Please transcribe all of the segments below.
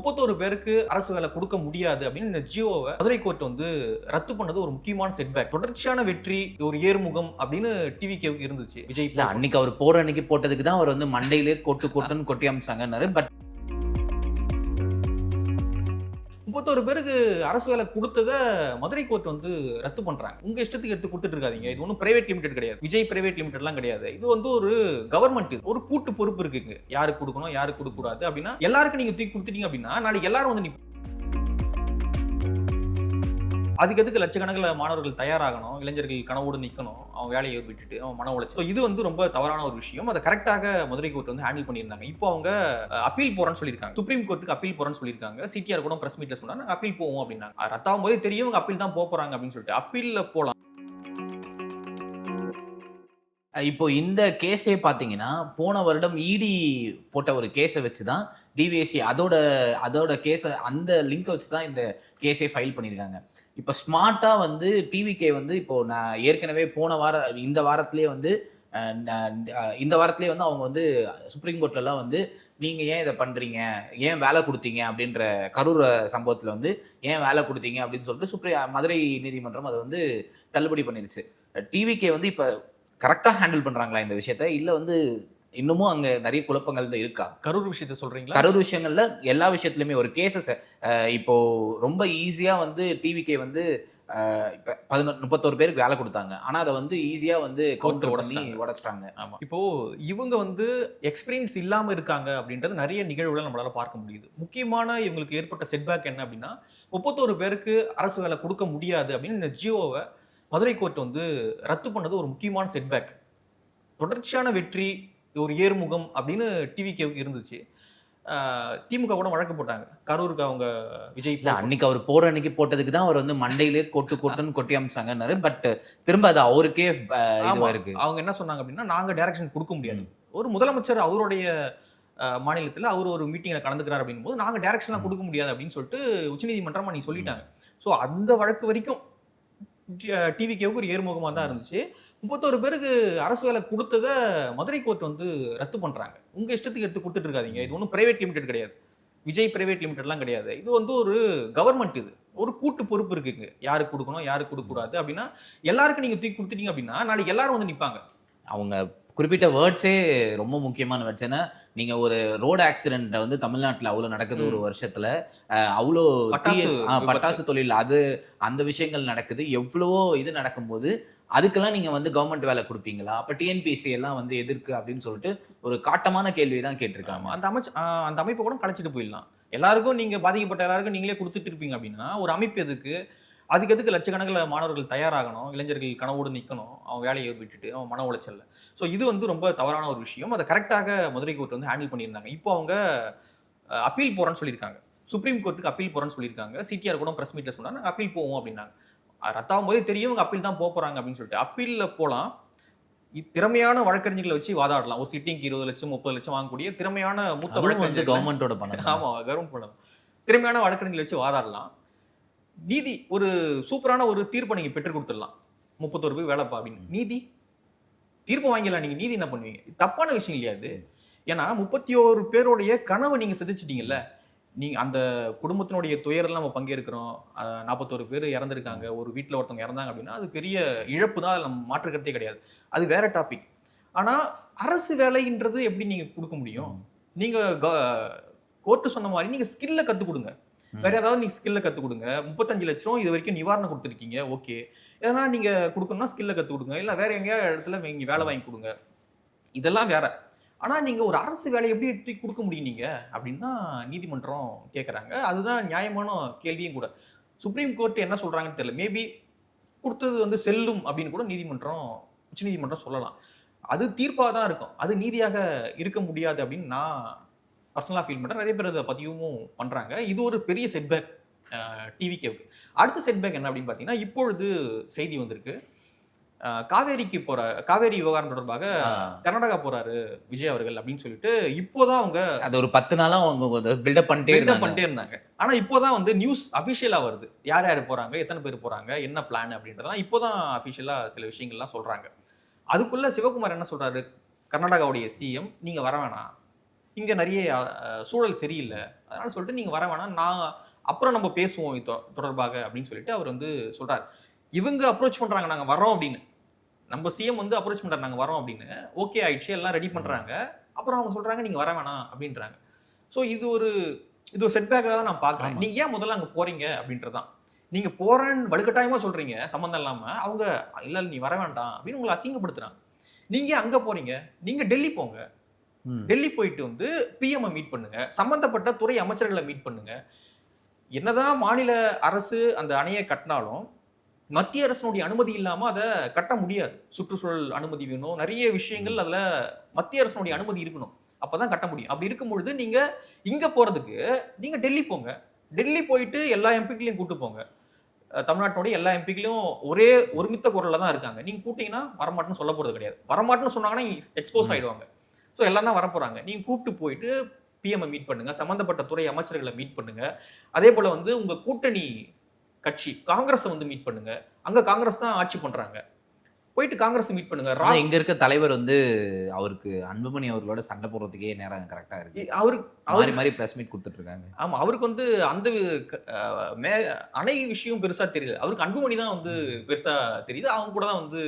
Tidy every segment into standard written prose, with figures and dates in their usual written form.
31 பேருக்கு அரசு வேலை கொடுக்க முடியாது அப்படின்னு இந்த ஜியோவை மதுரை கோர்ட் வந்து ரத்து பண்ணது ஒரு முக்கியமான செட்பேக். தொடர்ச்சியான வெற்றி ஒரு ஏர்முகம் அப்படின்னு டிவிகேவுக்கு இருந்துச்சு. விஜய் இல்ல அன்னைக்கு அவர் போற அன்னைக்கு போட்டதுக்கு தான் அவர் வந்து மண்டையிலே கொட்டுன்னு கொட்டி அமிச்சாங்கன்னாரு. பட் 31 பேருக்கு அரசு வேலை கொடுத்தத மதுரை கோர்ட் வந்து ரத்து பண்றாங்க. உங்க இஷ்டத்துக்கு எடுத்து கொடுத்துட்டு இருக்காதீங்க. இது ஒன்றும் பிரைவேட் லிமிடெட் கிடையாது. விஜய் பிரைவேட் லிமிடெட்லாம் கிடையாது. இது வந்து ஒரு கவர்மெண்ட், ஒரு கூட்டு பொறுப்பு இருக்குங்க. யாருக்கு கொடுக்கணும், யாருக்கு கொடுக்க கூடாது அப்படின்னா எல்லாருக்கும் நீங்க தூக்கி கொடுத்துட்டீங்க அப்படின்னா நாளைக்கு எல்லாரும் வந்து அதுக்கு எதுக்கு லட்சக்கணக்கில் மாணவர்கள் தயாராகணும், இளைஞர்கள் கனவோடு நிற்கணும், அவன் வேலையை விட்டுட்டு அவன் மன உளைச்சல். இது வந்து ரொம்ப தவறான ஒரு விஷயம். அதை கரெக்டாக மதுரை கோர்ட் வந்து ஹேண்டில் பண்ணியிருந்தாங்க. இப்போ அவங்க அப்பீல் போறேன்னு சொல்லியிருக்காங்க. சுப்ரீம் கோர்ட்டுக்கு அப்பீல் போறேன்னு சொல்லியிருக்காங்க. சிடிஆர் கூட பிரஸ் மீட்ல சொன்னாங்க அப்பீல் போவோம் அப்படின்னாங்க. ரத்தாகும் போதே தெரியும் இவங்க அப்பீல் தான் போறாங்க அப்படின்னு சொல்லிட்டு அப்பீல்ல போலாம். இப்போ இந்த கேஸே பார்த்தீங்கன்னா போன வருடம் இடி போட்ட ஒரு கேஸை வச்சு தான் டிவிஎஸ்சி அதோட கேஸை அந்த லிங்கை வச்சு தான் இந்த கேஸே ஃபைல் பண்ணியிருக்காங்க. இப்போ ஸ்மார்ட்டாக வந்து டிவிகே வந்து இப்போ நான் ஏற்கனவே இந்த வாரத்திலே வந்து அவங்க வந்து சுப்ரீம் கோர்ட்லலாம் வந்து நீங்கள் ஏன் இதை பண்ணுறீங்க, ஏன் வேலை கொடுத்தீங்க அப்படின்ற கரூர் சம்பவத்தில் வந்து ஏன் வேலை கொடுத்தீங்க அப்படின்னு சொல்லிட்டு மதுரை நீதிமன்றம் அதை வந்து தள்ளுபடி பண்ணிருச்சு. டிவிகே வந்து இப்போ கரெக்டாக ஹேண்டில் பண்ணுறாங்களா இந்த விஷயத்த, இல்லை வந்து இன்னமும் அங்கே நிறைய குழப்பங்கள் இருக்கா? கரூர் விஷயத்த சொல்றீங்களா? கரூர் விஷயங்கள்ல எல்லா விஷயத்துலையுமே ஒரு கேசஸ் இப்போ ரொம்ப ஈஸியாக வந்து டிவிகே வந்து 31 பேருக்கு வேலை கொடுத்தாங்க. ஆனா அதை வந்து ஈஸியா வந்து கவுண்டர் பண்ணி உடைச்சிட்டாங்க. ஆமா, இப்போ இவங்க வந்து எக்ஸ்பீரியன்ஸ் இல்லாம இருக்காங்க அப்படின்றது நிறைய நிகழ்வுகளை நம்மளால பார்க்க முடியுது. முக்கியமான இவங்களுக்கு ஏற்பட்ட செட்பேக் என்ன அப்படின்னா 31 பேருக்கு அரசு வேலை கொடுக்க முடியாது அப்படின்னு இந்த ஜியோவை மதுரை கோர்ட் வந்து ரத்து பண்ணது ஒரு முக்கியமான செட்பேக். தொடர்ச்சியான வெற்றி ஒரு ஏர்முகம் அப்படின்னு டிவிகேவுக்கு இருந்துச்சு. திமுக கூட வழக்கு போட்டாங்க. கரூருக்கு அவங்க விஜய் அன்னைக்கு அவர் போற அன்னைக்கு போட்டதுக்கு தான் அவர் வந்து மண்டையிலே கொட்டுன்னு கொட்டி அமிச்சாங்கன்னாரு. பட் திரும்ப அது அவருக்கே இதுவா இருக்கு. அவங்க என்ன சொன்னாங்க அப்படின்னா நாங்க டைரக்ஷன் கொடுக்க முடியாது. ஒரு முதலமைச்சர் அவருடைய மாநிலத்தில் அவர் ஒரு மீட்டிங்ல கலந்துக்கிறார் அப்படின் போது நாங்க டைரக்ஷன்லாம் கொடுக்க முடியாது அப்படின்னு சொல்லிட்டு உச்சநீதிமன்றம் நீ சொல்லிட்டாங்க. ஸோ அந்த வழக்கு வரைக்கும் டிவிகேவுக்கு ஒரு ஏர்முகமாக தான் இருந்துச்சு. 31 பேருக்கு அரசு வேலை கொடுத்தத மதுரை கோர்ட் வந்து ரத்து பண்றாங்க. உங்க இஷ்டத்துக்கு எடுத்து கொடுத்துட்டு இருக்காதீங்க. இது ஒன்றும் பிரைவேட் லிமிடெட் கிடையாது. விஜய் பிரைவேட் லிமிடெட்லாம் கிடையாது. இது வந்து ஒரு கவர்மெண்ட், இது ஒரு கூட்டு பொறுப்பு இருக்குங்க. யாருக்கு கொடுக்கணும், யாருக்கு கொடுக்க கூடாது அப்படின்னா எல்லாருக்கும் நீங்க தூக்கி கொடுத்துட்டீங்க அப்படின்னா நாளைக்கு எல்லாரும் வந்து நிற்பாங்க. அவங்க குறிப்பிட்ட வேர்ட்ஸே ரொம்ப முக்கியமான வேர்ட்ஸ். ஏன்னா நீங்க ஒரு ரோடு ஆக்சிடென்ட் வந்து தமிழ்நாட்டில் அவ்வளோ நடக்குது ஒரு வருஷத்துல, அவ்வளோ பட்டாசு தொழில் அந்த விஷயங்கள் நடக்குது, எவ்வளவோ இது நடக்கும்போது அதுக்கெல்லாம் நீங்க வந்து கவர்மெண்ட் வேலை கொடுப்பீங்களா? அப்ப டிஎன்பிஎஸ்சி எல்லாம் வந்து எதிர்க்கு அப்படின்னு சொல்லிட்டு ஒரு காட்டமான கேள்வி தான் கேட்டிருக்காங்க. அந்த அமைப்பை கூட கலைச்சிட்டு போயிடலாம். எல்லாருக்கும் நீங்க பாதிக்கப்பட்ட எல்லாருக்கும் நீங்களே கொடுத்துட்டு இருப்பீங்க அப்படின்னா ஒரு அமைப்பு எதுக்கு? அதுக்கு எதுக்கு லட்சக்கணக்கில் மாணவர்கள் தயாராகணும், இளைஞர்கள் கனவோடு நிற்கணும், அவன் வேலையை விட்டுட்டு அவன் மன உளைச்சல்ல. ஸோ இது வந்து ரொம்ப தவறான ஒரு விஷயம். அதை கரெக்டாக மதுரை கோர்ட் வந்து ஹேண்டில் பண்ணியிருந்தாங்க. இப்போ அவங்க அப்பீல் போறேன்னு சொல்லியிருக்காங்க. சுப்ரீம் கோர்ட்டுக்கு அப்பீல் போறேன்னு சொல்லியிருக்காங்க. சிடிஆர் கூட பிரஸ் மீட்ல சொன்னாங்க அப்பீல் போவோம் அப்படின்னாங்க. ரத்தாகும் போதே தெரியும் இவங்க அப்பீல் தான் போறாங்க அப்படின்னு சொல்லிட்டு அப்பீல்ல போலாம். திறமையான வழக்கறிஞர்களை வச்சு வாதாடலாம். ஒரு சிட்டிங்க்கு 20 லட்சம் 30 லட்சம் வாங்கக்கூடிய திறமையான மூத்த வழக்கறிஞர் கவர்மெண்டோட பண்ணலாம். ஆமா, கவர்மெண்ட் பண்ணலாம். திறமையான வழக்கறிஞர்களை வச்சு வாதாடலாம். நீதி ஒரு சூப்பரான ஒரு தீர்ப்பை நீங்க பெற்றுக் கொடுத்துடலாம். 31 பேர் வேலைப்பா அப்படின்னு நீதி தீர்ப்பு வாங்கிடலாம். நீங்க நீதி என்ன பண்ணுவீங்க? தப்பான விஷயம் இல்லையா அது? ஏன்னா 31 பேருடைய கனவை நீங்க சிதைச்சிட்டீங்கல்ல. நீங்க அந்த குடும்பத்தினுடைய துயரெல்லாம் நம்ம பங்கேற்கிறோம். 41 பேர் இறந்துருக்காங்க. ஒரு வீட்டில் ஒருத்தவங்க இறந்தாங்க அப்படின்னா அது பெரிய இழப்பு தான். அதில் நம்ம மாற்று கருத்தே கிடையாது. அது வேற டாபிக். ஆனா அரசு வேலைன்றது எப்படி நீங்க கொடுக்க முடியும்? நீங்க கோர்ட்டு சொன்ன மாதிரி நீங்க ஸ்கில்ல கத்துக் கொடுங்க. வேற ஏதாவது நீங்க ஸ்கில்ல கத்து கொடுங்க. 35 லட்சம் இது வரைக்கும் நிவாரணம் கொடுத்துருக்கீங்க, ஓகே. ஏன்னா நீங்க கொடுக்கணும்னா ஸ்கில்ல கத்து கொடுங்க. இல்ல வேற எங்கேயாவது இடத்துல நீங்க வேலை வாங்கி கொடுங்க. இதெல்லாம் வேற. ஆனா நீங்க ஒரு அரசு வேலையை எப்படி எடுத்து கொடுக்க முடியும் நீங்க அப்படின்னு தான் நீதிமன்றம் கேட்கறாங்க. அதுதான் நியாயமான கேள்வியும் கூட. சுப்ரீம் கோர்ட் என்ன சொல்றாங்கன்னு தெரியல. மேபி கொடுத்தது வந்து செல்லும் அப்படின்னு கூட உச்சநீதிமன்றம் சொல்லலாம். அது தீர்ப்பாக தான் இருக்கும். அது நீதியாக இருக்க முடியாது அப்படின்னு நான் பர்சனலாக ஃபீல் பண்ணுறேன். நிறைய பேர் அதை பதிவும் பண்ணுறாங்க. இது ஒரு பெரிய செட்பேக் டிவிகேவுக்கு. அடுத்த செட்பேக் என்ன அப்படின்னு பார்த்தீங்கன்னா இப்பொழுது செய்தி வந்திருக்கு. காவேரி விவகாரம் தொடர்பாக கர்நாடகா போறாரு விஜய் அவர்கள் அப்படின்னு சொல்லிட்டு இப்போதான் அவங்க அது ஒரு 10 நாளா அவங்க பில்டப் பண்ணிட்டே இருந்தாங்க. ஆனா இப்போதான் வந்து நியூஸ் அபிஷியலா வருது. யார் யார் போறாங்க, எத்தனை பேர் போறாங்க, என்ன பிளான் அப்படின்றதெல்லாம் இப்போதான் அபிஷியலா சில விஷயங்கள்லாம் சொல்றாங்க. அதுக்குள்ள சிவகுமார் என்ன சொல்றாரு, கர்நாடகாவுடைய சிஎம் நீங்க வர வேணாம், இங்க நிறைய சூழல் சரியில்லை, அதனால சொல்லிட்டு நீங்க வர வேணாம், நான் அப்புறம் நம்ம பேசுவோம் இது தொடர்பாக அப்படின்னு சொல்லிட்டு அவர் வந்து சொல்றாரு. இவங்க அப்ரோச் பண்றாங்க நாங்க வரோம் அப்படின்னு. நம்ம சிஎம் வந்து அப்ரோச் பண்றாங்க நாங்க வரோம் அப்படின்னு. ஓகே ஆயிடுச்சு, எல்லாம் ரெடி பண்றாங்க. அப்புறம் அவங்க சொல்றாங்க நீங்க வர வேணாம் அப்படின்றாங்க. ஸோ இது ஒரு செட்பேக்காக தான் நான் பார்க்குறேன். ஆமா. நீங்க ஏன் முதல்ல அங்க போறீங்க அப்படின்றதுதான். நீங்க போறேன்னு வலுக்கட்டாயமா சொல்றீங்க சம்மந்தம் இல்லாம. அவங்க இல்ல நீ வர வேண்டாம் அப்படின்னு உங்களை அசிங்கப்படுத்துறாங்க. நீங்க ஏன் அங்க போறீங்க? நீங்க டெல்லி போங்க. ம். டெல்லி போயிட்டு வந்து பிஎம் மீட் பண்ணுங்க. சம்பந்தப்பட்ட துறை அமைச்சர்களை மீட் பண்ணுங்க. என்னதான் மாநில அரசு அந்த அணையை கட்டினாலும் மத்திய அரசினுடைய அனுமதி இல்லாம அத கட்ட முடியாது. சுற்றுச்சூழல் அனுமதி வேணும். நிறைய விஷயங்கள் அதுல மத்திய அரசினுடைய அனுமதி இருக்கணும். அப்பதான் கட்ட முடியும். அப்படி இருக்கும் பொழுது நீங்க இங்க போறதுக்கு நீங்க டெல்லி போங்க. டெல்லி போயிட்டு எல்லா எம்பிக்களையும் கூட்டு போங்க. தமிழ்நாட்டுடைய எல்லா எம்பிக்களையும் ஒரே ஒருமித்த குரல்ல தான் இருக்காங்க. நீங்க கூட்டீங்கன்னா வரமாட்டேன்னு சொல்ல போறது கிடையாது. வரமாட்டேன்னு சொன்னாங்கன்னா எக்ஸ்போஸ் ஆயிடுவாங்க. ஸோ எல்லாம் தான் வரப்போறாங்க. நீங்க கூப்பிட்டு போயிட்டு பிஎம் மீட் பண்ணுங்க. சம்பந்தப்பட்ட துறை அமைச்சர்களை மீட் பண்ணுங்க. அதே போல வந்து உங்க கூட்டணி கட்சி காங்கிரஸ் வந்து மீட் பண்ணுங்க. அங்க காங்கிரஸ் தான் ஆட்சி பண்றாங்க. போயிட்டு காங்கிரஸ் மீட் பண்ணுங்க. ஆனா இங்க இருக்க தலைவர் வந்து அவருக்கு அன்புமணி அவர்களோட சண்டை போடுறதுக்கே நேரம் கரெக்டா இருக்கு. மாறி மாறி பிரஸ் மீட் கொடுத்துட்டு இருக்காங்க. ஆமா, அவருக்கு வந்து அந்த அணை விஷயம் பெருசா தெரியல. அவருக்கு அன்புமணி தான் வந்து பெருசா தெரியுது. அவங்க கூட தான் வந்து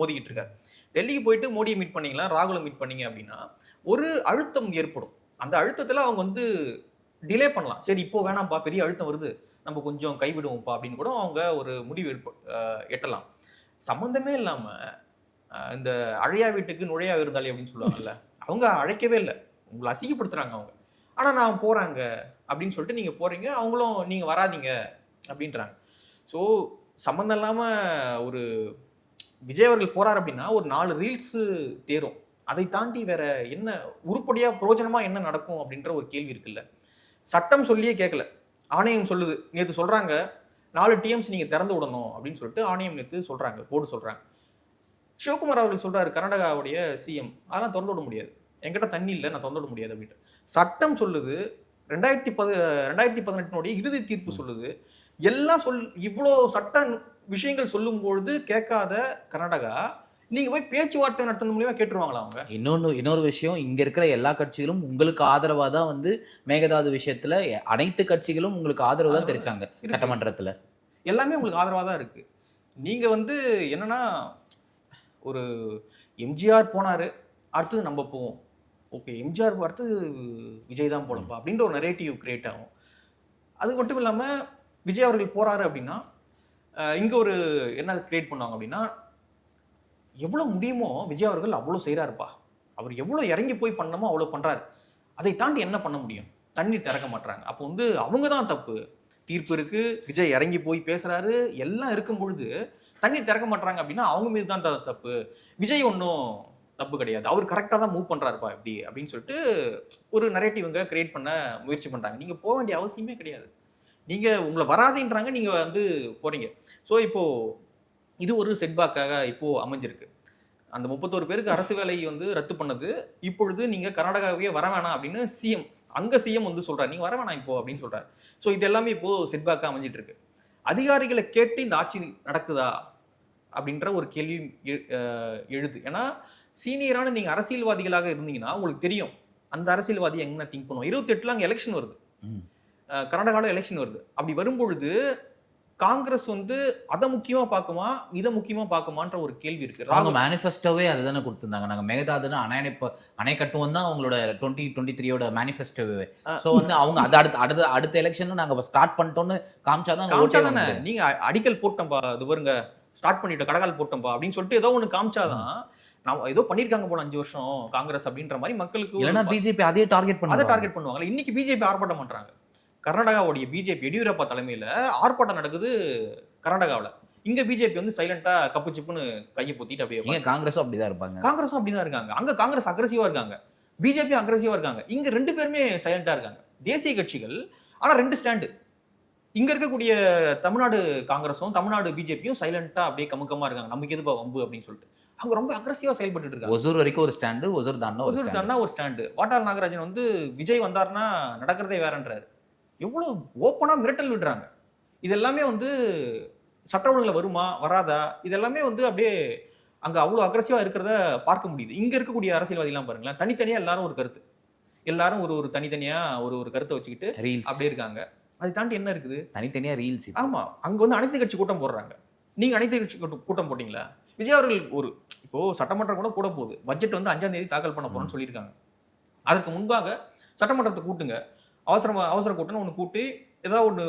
மோதிக்கிட்டு இருக்காரு. டெல்லிக்கு போயிட்டு மோடியை மீட் பண்ணீங்களா, ராகுலை மீட் பண்ணீங்க அப்படின்னா ஒரு அழுத்தம் ஏற்படும். அந்த அழுத்தத்துல அவங்க வந்து டிலே பண்ணலாம். சரி இப்போ வேணாம்ப்பா, பெரிய அழுத்தம் வருது, நம்ம கொஞ்சம் கைவிடுவோம்ப்பா அப்படின்னு கூட அவங்க ஒரு முடிவு எட்டலாம். சம்பந்தமே இல்லாம இந்த அழையா வீட்டுக்கு நுழையா விருந்தாளி அப்படின்னு சொல்லுவாங்கல்ல, அவங்க அழைக்கவே இல்லை. உங்களை அசிங்கப்படுத்துறாங்க அவங்க. ஆனா நான் போறாங்க அப்படின்னு சொல்லிட்டு நீங்க போறீங்க, அவங்களும் நீங்க வராதீங்க அப்படின்றாங்க. ஸோ சம்பந்தம் இல்லாம ஒரு விஜய் அவர்கள் போறாரு அப்படின்னா ஒரு 4 ரீல்ஸ் தேரும். அதை தாண்டி வேற என்ன உருப்படியா பிரயோஜனமா என்ன நடக்கும் அப்படின்ற ஒரு கேள்வி இருக்குல்ல. சட்டம் சொல்லியே கேட்கல. ஆணையம் சொல்லுது. நேத்து சொல்றாங்க 4 டிஎம்ஸ் நீங்க திறந்து விடணும் அப்படின்னு சொல்லிட்டு ஆணையம் நேத்து சொல்றாங்க, போர்டு சொல்றாங்க. சிவகுமார் அவர்கள் சொல்றாரு, கர்நாடகாவுடைய சிஎம், அதெல்லாம் திறந்து விட முடியாது, என்கிட்ட தண்ணி இல்லை, நான் திறந்து விட முடியாது அப்படின்ட்டு. சட்டம் சொல்லுது. 2018 இறுதி தீர்ப்பு சொல்லுது. எல்லாம் இவ்வளோ சட்ட விஷயங்கள் சொல்லும் பொழுது கேட்காத கர்நாடகா நீங்க போய் பேச்சுவார்த்தை நடத்துறது மூலியமா கேட்டுருவாங்களா அவங்க? இன்னொரு விஷயம், இங்க இருக்கிற எல்லா கட்சிகளும் உங்களுக்கு ஆதரவா தான் வந்து மேகதாது விஷயத்துல அனைத்து கட்சிகளும் உங்களுக்கு ஆதரவு தான் தெரிவிச்சாங்க சட்டமன்றத்துல. எல்லாமே உங்களுக்கு ஆதரவா தான் இருக்கு. நீங்க வந்து என்னன்னா ஒரு எம்ஜிஆர் போனாரு, அடுத்தது நம்ம போவோம். ஓகே, எம்ஜிஆர் அடுத்தது விஜய் தான் போலப்பா அப்படின்ற ஒரு நரேட்டிவ் கிரியேட் ஆகும். அது மட்டும் இல்லாம விஜய் அவர்கள் போறாரு அப்படின்னா இங்க ஒரு என்ன கிரியேட் பண்ணுவாங்க அப்படின்னா, எவ்வளவு முடியுமோ விஜய் அவர்கள் அவ்வளவு செய்யறாருப்பா, அவர் எவ்வளவு இறங்கி போய் பண்ணணுமோ அவ்வளவு பண்றாரு, அதை தாண்டி என்ன பண்ண முடியும், தண்ணீர் திறக்க மாட்டாங்க. அப்போ வந்து அவங்க தான் தப்பு. தீர்ப்பு இருக்கு, விஜய் இறங்கி போய் பேசுறாரு, எல்லாம் இருக்கும் பொழுது தண்ணீர் திறக்க மாட்டாங்க அப்படின்னா அவங்க மீது தான் தப்பு. விஜய் ஒன்றும் தப்பு கிடையாது, அவர் கரெக்டாக தான் மூவ் பண்றாருப்பா எப்படி அப்படின்னு சொல்லிட்டு ஒரு நரேட்டிவ் கிரியேட் பண்ண முயற்சி பண்றாங்க. நீங்க போக வேண்டிய அவசியமே கிடையாது. நீங்க உங்களை வராதுன்றாங்க, நீங்க வந்து போறீங்க. ஸோ இப்போ இது ஒரு செட்பேக்காக இப்போ அமைஞ்சிருக்கு. அந்த 31 பேருக்கு அரசு வேலை வந்து ரத்து பண்ணது, இப்பொழுது நீங்க கர்நாடகாவே வர வேணாம் அப்படின்னு சிஎம் வந்து சொல்றாரு, நீங்க வர வேணாம் இப்போ அப்படின்னு சொல்றாரு. ஸோ இது எல்லாமே இப்போ செட்பேக்கா அமைஞ்சிட்டு இருக்கு. அதிகாரிகளை கேட்டு இந்த ஆட்சி நடக்குதா அப்படின்ற ஒரு கேள்வி எழுது. ஏன்னா சீனியரான நீங்க அரசியல்வாதிகளாக இருந்தீங்கன்னா உங்களுக்கு தெரியும் அந்த அரசியல்வாதி என்ன திங்க் பண்ணுவோம். 28ல அங்க எலெக்ஷன் வருது, கர்நாடகாவில் எலெக்ஷன் வருது. அப்படி வரும்பொழுது காங்கிரஸ் வந்து அதை முக்கியமா பார்க்குமா, இதை முக்கியமா பார்க்குமான்ற ஒரு கேள்வி இருக்கு. அவங்க மேனிஃபெஸ்டோவே அதுதானே கொடுத்திருந்தாங்க. நாங்க மேகதாதுன்னு அணை கட்டுவோம் தான் அவங்களோட 2023 மேனிஃபெஸ்டோவே. சோ வந்து அவங்க அடுத்த எலெக்ஷன் நாங்க ஸ்டார்ட் பண்ணிட்டோம்னு காமிச்சாதானே. நீங்க அடிக்கல் போட்டோம்பா, இது பாருங்க ஸ்டார்ட் பண்ணிட்டோம், கடகால் போட்டோம்பா அப்படின்னு சொல்லிட்டு ஏதோ ஒண்ணு காமிச்சாதான் நான் ஏதோ பண்ணிருக்காங்க போல 5 வருஷம் காங்கிரஸ் அப்படின்ற மாதிரி மக்களுக்கு. இல்லைன்னா பிஜேபி அதே டார்கெட் பண்ணுவாங்க. இன்னைக்கு பிஜேபி ஆர்ப்பாட்டம் பண்றாங்க. கர்நாடகாவுடைய பிஜேபி எடியூரப்பா தலைமையில ஆர்ப்பாட்டம் நடக்குது கர்நாடகாவில். இங்க பிஜேபி வந்து சைலண்டா கப்பு சிப்புன்னு கையை பொத்திட்டு அப்படியே. காங்கிரஸும் அப்படிதான் இருப்பாங்க. காங்கிரஸும் அப்படிதான் இருக்காங்க. அங்க காங்கிரஸ் அக்ரெசிவா இருக்காங்க, பிஜேபி அக்ரெசிவா இருக்காங்க. இங்க 2 பேருமே சைலண்டா இருக்காங்க. தேசிய கட்சிகள் ஆனா 2 ஸ்டாண்டு. இங்க இருக்கக்கூடிய தமிழ்நாடு காங்கிரஸும் தமிழ்நாடு பிஜேபியும் சைலண்டா அப்படியே கமுக்கமா இருக்காங்க. நமக்கு எதுப்பா வம்பு அப்படின்னு சொல்லிட்டு அவங்க ரொம்ப அக்ரெசிவா செயல்பட்டு இருக்காங்க. ஒசூர் வரைக்கும் ஒரு ஸ்டாண்டு, ஒசூர் தாண்டா ஒரு ஸ்டாண்டு. வாட்டார் நாகராஜன் வந்து விஜய் வந்தாருன்னா நடக்கிறதே வேறன்றாரு. எவ்வளவு ஓப்பனா மிரட்டல் விடுறாங்க. இது எல்லாமே வந்து சட்ட ஒழுங்குல வருமா வராதா, இதெல்லாமே வந்து அப்படியே அங்க அவ்வளவு அக்ரெசிவா இருக்கிறத பார்க்க முடியுது. இங்க இருக்கக்கூடிய அரசியல்வாதி எல்லாம் பாருங்களேன், தனித்தனியா எல்லாரும் ஒரு கருத்து. எல்லாரும் ஒரு ஒரு தனித்தனியா ஒரு கருத்தை வச்சுக்கிட்டு ரீல்ஸ் அப்படியே இருக்காங்க. அதை தாண்டி என்ன இருக்குது? தனித்தனியா ரீல்ஸ். ஆமா, அங்க வந்து அனைத்து கட்சி கூட்டம் போடுறாங்க. நீங்க அனைத்து கட்சி கூட்டம் போட்டீங்களா? விஜய் அவர்கள் இப்போ சட்டமன்றம் கூட போகுது. பட்ஜெட் வந்து 5ஆம் தேதி தாக்கல் பண்ண போறோம்னு சொல்லியிருக்காங்க. அதற்கு முன்பாக சட்டமன்றத்தை கூட்டுங்க. அவசர கூட்டம்னு ஒண்ணு கூட்டி ஏதாவது ஒண்ணு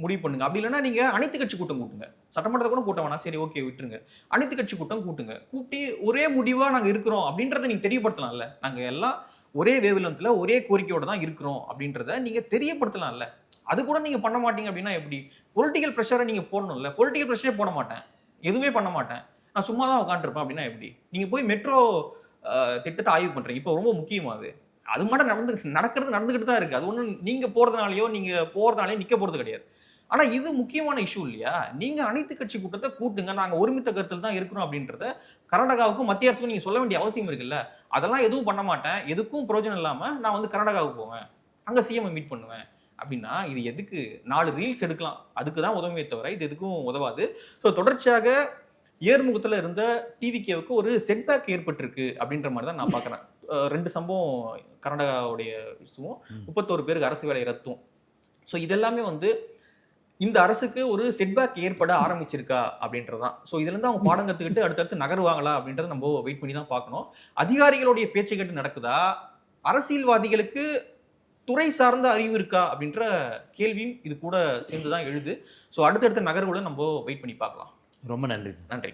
முடிவு பண்ணுங்க. அப்படி இல்லைன்னா நீங்க அனைத்து கட்சி கூட்டம் கூட்டுங்க. சட்டமன்றத்தை கூட கூட்ட வேணாம், சரி ஓகே விட்டுருங்க. அனைத்து கட்சி கூட்டம் கூட்டுங்க. கூட்டி ஒரே முடிவா நாங்க இருக்கிறோம் அப்படின்றத நீங்க தெரியப்படுத்தலாம்ல. நாங்க எல்லாம் ஒரே வேவ்லென்த்ல ஒரே கோரிக்கையோட தான் இருக்கிறோம் அப்படின்றத நீங்க தெரியப்படுத்தலாம்ல. அது கூட நீங்க பண்ண மாட்டீங்க அப்படின்னா எப்படி? பொலிட்டிக்கல் பிரஷரை நீங்க போடணும்ல. பொலிட்டிக்கல் பிரஷரே போட மாட்டேன், எதுவுமே பண்ண மாட்டேன், நான் சும்மா தான் உட்காந்துருப்பேன் அப்படின்னா எப்படி? நீங்க போய் மெட்ரோ திட்டத்தை ஆய்வு பண்றீங்க. இப்போ ரொம்ப முக்கியமா அது மட்டும் நடந்துகிட்டு தான் இருக்கு. அது ஒண்ணு நீங்க போறதுனாலயோ நிக்க போறது கிடையாது. ஆனா இது முக்கியமான இஷ்யூ இல்லையா? நீங்க அனைத்து கட்சி கூட்டத்தை கூட்டுங்க, நாங்க ஒருமித்த கருத்தில் தான் இருக்கிறோம் அப்படின்றத கர்நாடகாவுக்கும் மத்திய அரசுக்கும் நீங்க சொல்ல வேண்டிய அவசியம் இருக்குல்ல. அதெல்லாம் எதுவும் பண்ண மாட்டேன், எதுக்கும் பிரயோஜனம் இல்லாம நான் வந்து கர்நாடகாவுக்கு போவேன், அங்க சிஎம் மீட் பண்ணுவேன் அப்படின்னா இது எதுக்கு? 4 ரீல்ஸ் எடுக்கலாம், அதுக்கு தான் உதவுமே தவிர இது எதுக்கும் உதவாது. ஸோ தொடர்ச்சியாக ஏர்முகத்துல இருந்த டிவிகேவுக்கு ஒரு செட்பேக் ஏற்பட்டிருக்கு அப்படின்ற மாதிரி தான் நான் பார்க்குறேன். 2 சம்பவம் கர்நாடகாவுடைய இஷ்யூவும் 31 பேருக்கு அரசு வேலை ரத்தும். ஸோ இதெல்லாமே வந்து இந்த அரசுக்கு ஒரு செட்பேக் ஏற்பட ஆரம்பிச்சிருக்கா அப்படின்றதான். ஸோ இதுல இருந்து அவங்க பாடம் கத்துக்கிட்டு அடுத்தடுத்து நகருவாங்களா அப்படின்றத நம்ம வெயிட் பண்ணி தான் பார்க்கணும். அதிகாரிகளுடைய பேச்சை கேட்டு நடக்குதா, அரசியல்வாதிகளுக்கு துறை சார்ந்த அறிவு இருக்கா அப்படின்ற கேள்வியும் இது கூட சேர்ந்துதான் எழுது. ஸோ அடுத்தடுத்த நகர்வுகளை நம்ம வெயிட் பண்ணி பார்க்கலாம். ரொம்ப நன்றி. நன்றி.